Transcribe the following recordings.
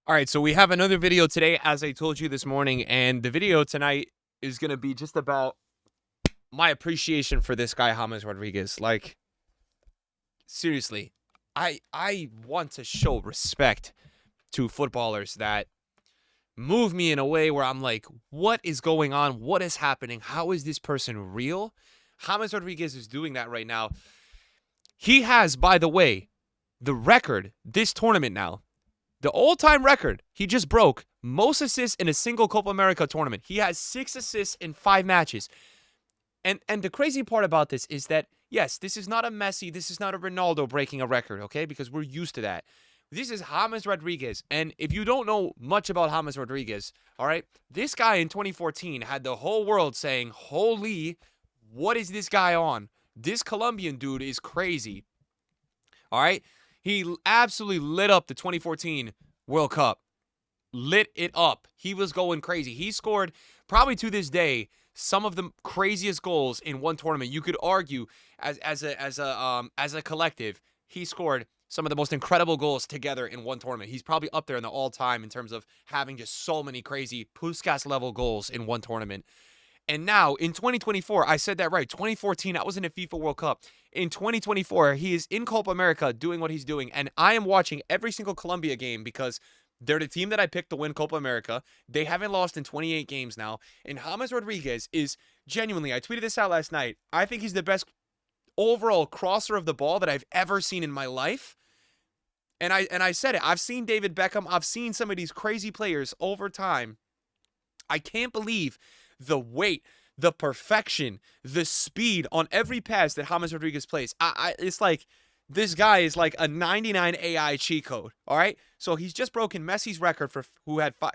All right, so we have another video today, as I told you this morning, and the video tonight is going to be just about my appreciation for this guy, James Rodriguez. Like, seriously, I want to show respect to footballers that move me in a way where I'm like, what is going on? What is happening? How is this person real? James Rodriguez is doing that right now. He has, by the way, the record this tournament now. The all-time record he just broke, most assists in a single Copa America tournament. He has 6 assists in 5 matches. And the crazy part about this is that, yes, this is not a Messi, this is not a Ronaldo breaking a record, okay? Because we're used to that. This is James Rodriguez. And if you don't know much about James Rodriguez, all right, this guy in 2014 had the whole world saying, holy, what is this guy on? This Colombian dude is crazy. All right? He absolutely lit up the 2014 World Cup. Lit it up. He was going crazy. He scored, probably to this day, some of the craziest goals in one tournament. You could argue, as a collective, he scored some of the most incredible goals together in one tournament. He's probably up there in the all-time in terms of having just so many crazy Puskas-level goals in one tournament. And now, in 2024, I said that right. 2014, I was in a FIFA World Cup. In 2024, he is in Copa America doing what he's doing. And I am watching every single Colombia game because they're the team that I picked to win Copa America. They haven't lost in 28 games now. And James Rodriguez is genuinely, I tweeted this out last night, I think he's the best overall crosser of the ball that I've ever seen in my life. And I said it. I've seen David Beckham. I've seen some of these crazy players over time. I can't believe the weight, the perfection, the speed on every pass that James Rodriguez plays. It's like this guy is like a 99 AI cheat code. All right, so he's just broken Messi's record for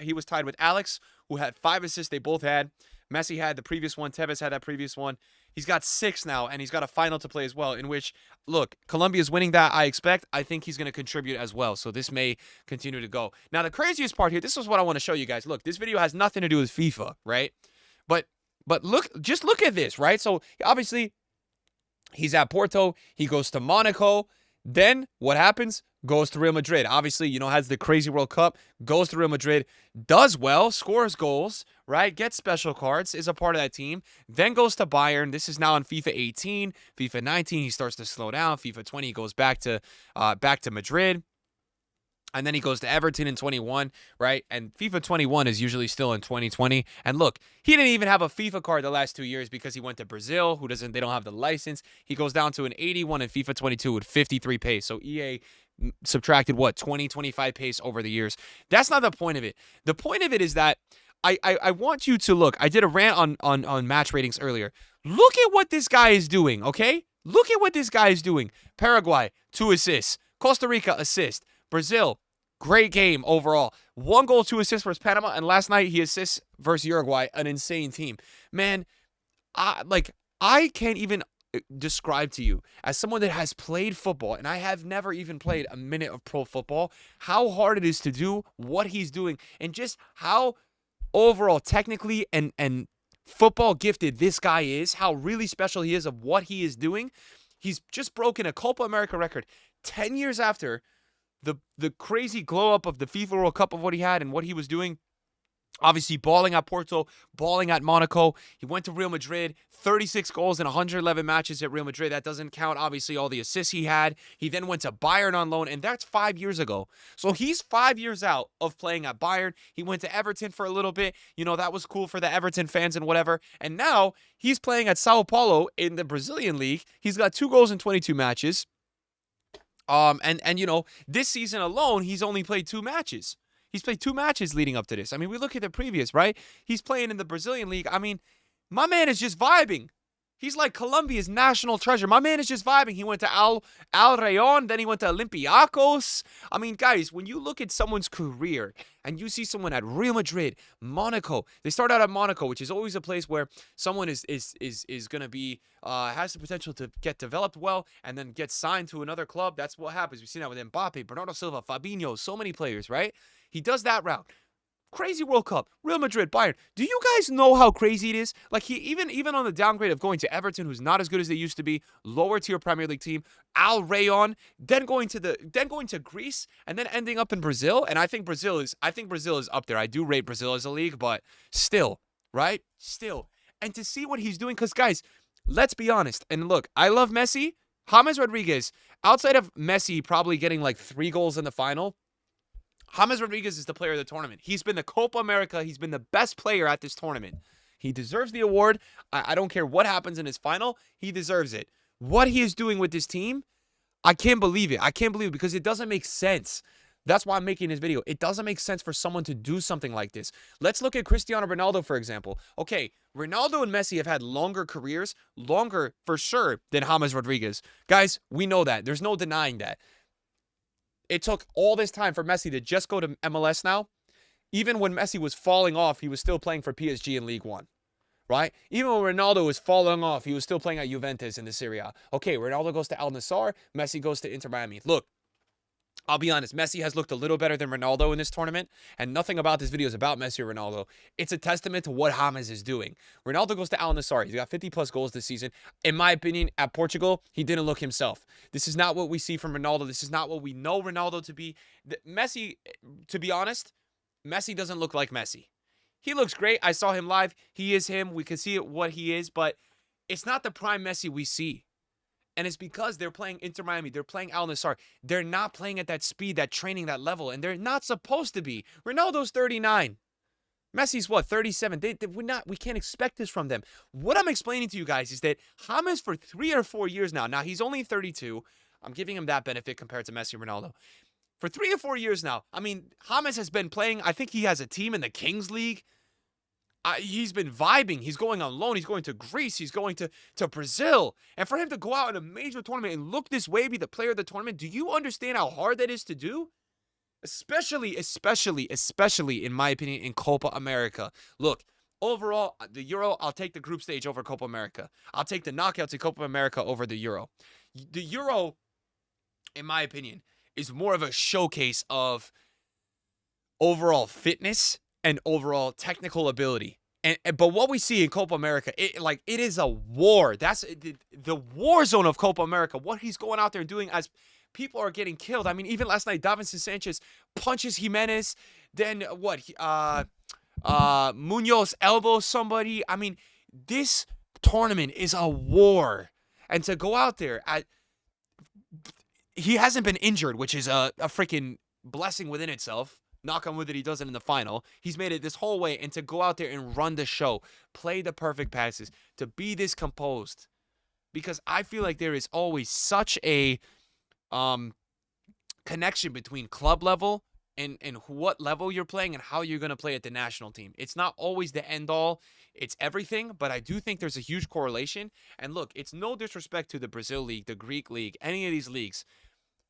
he was tied with Alex, who had 5 assists. They both had. Messi had the previous one. Tevez had that previous one. He's got 6 now, and he's got a final to play as well. In which, look, Colombia's winning that. I expect. I think he's going to contribute as well. So this may continue to go. Now, the craziest part here. This is what I want to show you guys. Look, this video has nothing to do with FIFA, right? But look, just look at this, right? So obviously he's at Porto, he goes to Monaco, then what happens? Goes to Real Madrid. Obviously, has the crazy World Cup, goes to Real Madrid, does well, scores goals, right? Gets special cards, is a part of that team, then goes to Bayern. This is now on FIFA 18, FIFA 19, he starts to slow down. FIFA 20, he goes back to Madrid. And then he goes to Everton in 21, right? And FIFA 21 is usually still in 2020. And look, he didn't even have a FIFA card the last 2 years because he went to Brazil, they don't have the license. He goes down to an 81 in FIFA 22 with 53 pace. So EA subtracted what, 25 pace over the years. That's not the point of it. The point of it is that I want you to look. I did a rant on match ratings earlier. Look at what this guy is doing, okay? Look at what this guy is doing. Paraguay, 2 assists. Costa Rica, assist. Brazil, great game overall. 1 goal, 2 assists versus Panama, and last night he assists versus Uruguay, an insane team. Man, I can't even describe to you, as someone that has played football, and I have never even played a minute of pro football, how hard it is to do what he's doing, and just how overall technically and football gifted this guy is, how really special he is of what he is doing. He's just broken a Copa America record 10 years after the crazy glow up of the FIFA World Cup of what he had and what he was doing. Obviously, balling at Porto, balling at Monaco. He went to Real Madrid, 36 goals in 111 matches at Real Madrid. That doesn't count, obviously, all the assists he had. He then went to Bayern on loan, and that's 5 years ago. So he's 5 years out of playing at Bayern. He went to Everton for a little bit. That was cool for the Everton fans and whatever. And now he's playing at Sao Paulo in the Brazilian league. He's got 2 goals in 22 matches. This season alone, he's only played 2 matches. He's played 2 matches leading up to this. I mean, we look at the previous, right? He's playing in the Brazilian league. I mean, my man is just vibing. He's like Colombia's national treasure. My man is just vibing. He went to Al Rayon, then he went to Olympiacos. I mean, guys, when you look at someone's career and you see someone at Real Madrid, Monaco, they start out at Monaco, which is always a place where someone is going to be, has the potential to get developed well and then get signed to another club. That's what happens. We've seen that with Mbappe, Bernardo Silva, Fabinho, so many players, right? He does that route. Crazy World Cup. Real Madrid, Bayern. Do you guys know how crazy it is? Like he even on the downgrade of going to Everton, who's not as good as they used to be, lower tier Premier League team, Al Rayon, then going to Greece, and then ending up in Brazil. And I think Brazil is up there. I do rate Brazil as a league, but still, right? Still. And to see what he's doing, because guys, let's be honest. And look, I love Messi. James Rodriguez, outside of Messi probably getting like 3 goals in the final, James Rodriguez is the player of the tournament. He's been the Copa America. He's been the best player at this tournament. He deserves the award. I don't care what happens in his final. He deserves it. What he is doing with this team, I can't believe it. I can't believe it because it doesn't make sense. That's why I'm making this video. It doesn't make sense for someone to do something like this. Let's look at Cristiano Ronaldo, for example. Okay, Ronaldo and Messi have had longer careers, longer for sure than James Rodriguez. Guys, we know that. There's no denying that. It took all this time for Messi to just go to MLS now. Even when Messi was falling off, he was still playing for PSG in League One, right? Even when Ronaldo was falling off, he was still playing at Juventus in the Serie A. Okay, Ronaldo goes to Al Nassr, Messi goes to Inter Miami. Look, I'll be honest, Messi has looked a little better than Ronaldo in this tournament, and nothing about this video is about Messi or Ronaldo. It's a testament to what James is doing. Ronaldo goes to Al Nassr. He's got 50-plus goals this season. In my opinion, at Portugal, he didn't look himself. This is not what we see from Ronaldo. This is not what we know Ronaldo to be. Messi, to be honest, Messi doesn't look like Messi. He looks great. I saw him live. He is him. We can see what he is, but it's not the prime Messi we see. And it's because they're playing Inter Miami. They're playing Al Nassr. They're not playing at that speed, that training, that level. And they're not supposed to be. Ronaldo's 39. Messi's what, 37? We can't expect this from them. What I'm explaining to you guys is that James for 3 or 4 years now. Now, he's only 32. I'm giving him that benefit compared to Messi and Ronaldo. For 3 or 4 years now, I mean, James has been playing. I think he has a team in the Kings League. He's been vibing. He's going on loan. He's going to Greece. He's going to Brazil. And for him to go out in a major tournament and look this way, be the player of the tournament, do you understand how hard that is to do? Especially, in my opinion, in Copa America. Look, overall, the Euro, I'll take the group stage over Copa America. I'll take the knockouts in Copa America over the Euro. The Euro, in my opinion, is more of a showcase of overall fitness and overall technical ability. But what we see in Copa America, it is a war. That's the war zone of Copa America. What he's going out there and doing as people are getting killed. I mean, even last night, Davinson Sanchez punches Jimenez. Then Munoz elbows somebody. I mean, this tournament is a war. And to go out there he hasn't been injured, which is a freaking blessing within itself. Knock on wood that he does it in the final. He's made it this whole way, and to go out there and run the show, play the perfect passes, to be this composed. Because I feel like there is always such a connection between club level and what level you're playing and how you're going to play at the national team. It's not always the end all. It's everything, but I do think there's a huge correlation. And look, it's no disrespect to the Brazil League, the Greek League, any of these leagues.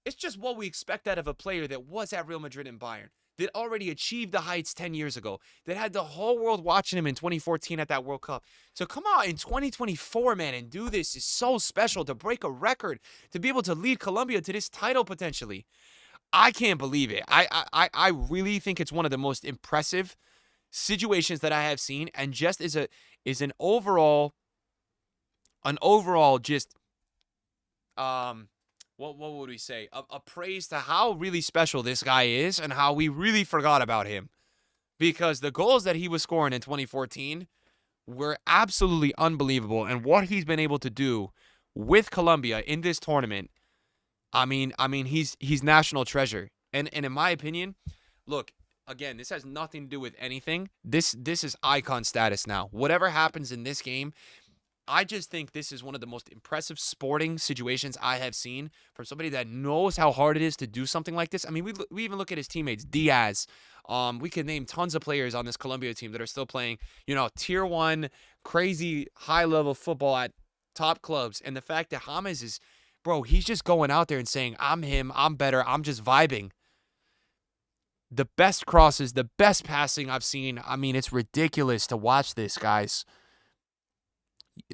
It's just what we expect out of a player that was at Real Madrid and Bayern, that already achieved the heights 10 years ago, that had the whole world watching him in 2014 at that World Cup. So come out in 2024, man, and do this is so special, to break a record, to be able to lead Colombia to this title potentially. I can't believe it. I really think it's one of the most impressive situations that I have seen, and just is an overall just what would we say? A praise to how really special this guy is and how we really forgot about him. Because the goals that he was scoring in 2014 were absolutely unbelievable. And what he's been able to do with Colombia in this tournament, I mean, he's national treasure. And in my opinion, look, again, this has nothing to do with anything. This is icon status now. Whatever happens in this game, I just think this is one of the most impressive sporting situations I have seen from somebody that knows how hard it is to do something like this. I mean, we even look at his teammates, Diaz. We could name tons of players on this Colombia team that are still playing, tier 1, crazy high-level football at top clubs. And the fact that James is, bro, he's just going out there and saying, I'm him, I'm better, I'm just vibing. The best crosses, the best passing I've seen. I mean, it's ridiculous to watch this, guys.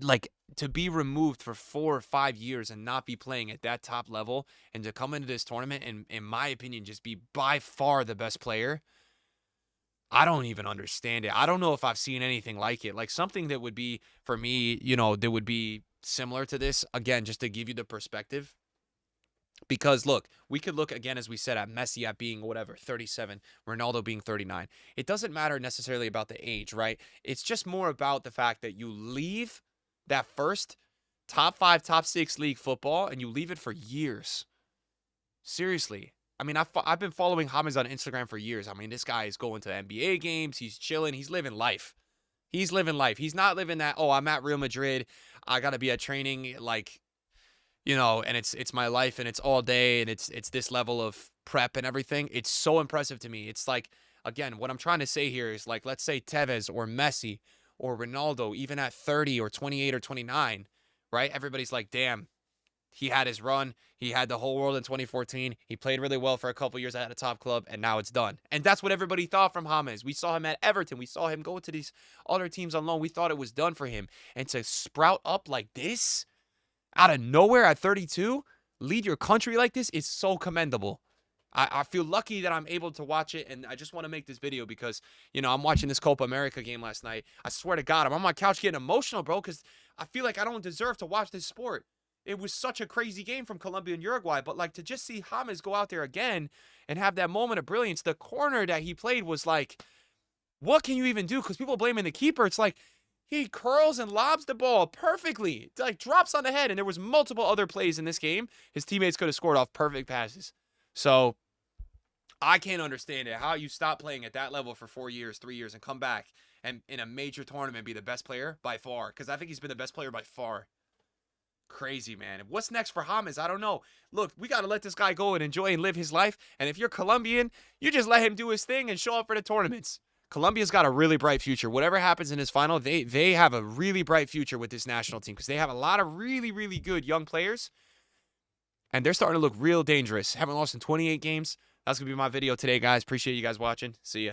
Like, to be removed for 4 or 5 years and not be playing at that top level, and to come into this tournament and, in my opinion, just be by far the best player. I don't even understand it. I don't know if I've seen anything like it. Like something that would be for me, that would be similar to this. Again, just to give you the perspective. Because look, we could look again, as we said, at Messi at being whatever, 37, Ronaldo being 39. It doesn't matter necessarily about the age, right? It's just more about the fact that you leave that first top 5, top 6 league football and you leave it for years. Seriously. I mean, I've been following James on Instagram for years. I mean, this guy is going to NBA games. He's chilling. He's living life. He's living life. He's not living that, oh, I'm at Real Madrid. I got to be at training, like, and it's my life and it's all day and it's this level of prep and everything. It's so impressive to me. It's like, again, what I'm trying to say here is, like, let's say Tevez or Messi or Ronaldo, even at 30 or 28 or 29, right? Everybody's like, damn, he had his run. He had the whole world in 2014. He played really well for a couple years at a top club, and now it's done. And that's what everybody thought from James. We saw him at Everton. We saw him go to these other teams on loan. We thought it was done for him. And to sprout up like this, out of nowhere at 32, lead your country like this is so commendable. I feel lucky that I'm able to watch it, and I just want to make this video because, I'm watching this Copa America game last night. I swear to God, I'm on my couch getting emotional, bro, because I feel like I don't deserve to watch this sport. It was such a crazy game from Colombia and Uruguay, but, like, to just see James go out there again and have that moment of brilliance, the corner that he played was like, what can you even do? Because people blaming the keeper. It's like, he curls and lobs the ball perfectly. It, like, drops on the head. And there was multiple other plays in this game his teammates could have scored off perfect passes. So I can't understand it. How you stop playing at that level for 4 years, 3 years, and come back and in a major tournament be the best player by far. Because I think he's been the best player by far. Crazy, man. What's next for James? I don't know. Look, we got to let this guy go and enjoy and live his life. And if you're Colombian, you just let him do his thing and show up for the tournaments. Colombia's got a really bright future. Whatever happens in his final, they have a really bright future with this national team because they have a lot of really, really good young players. And they're starting to look real dangerous. Haven't lost in 28 games. That's going to be my video today, guys. Appreciate you guys watching. See ya.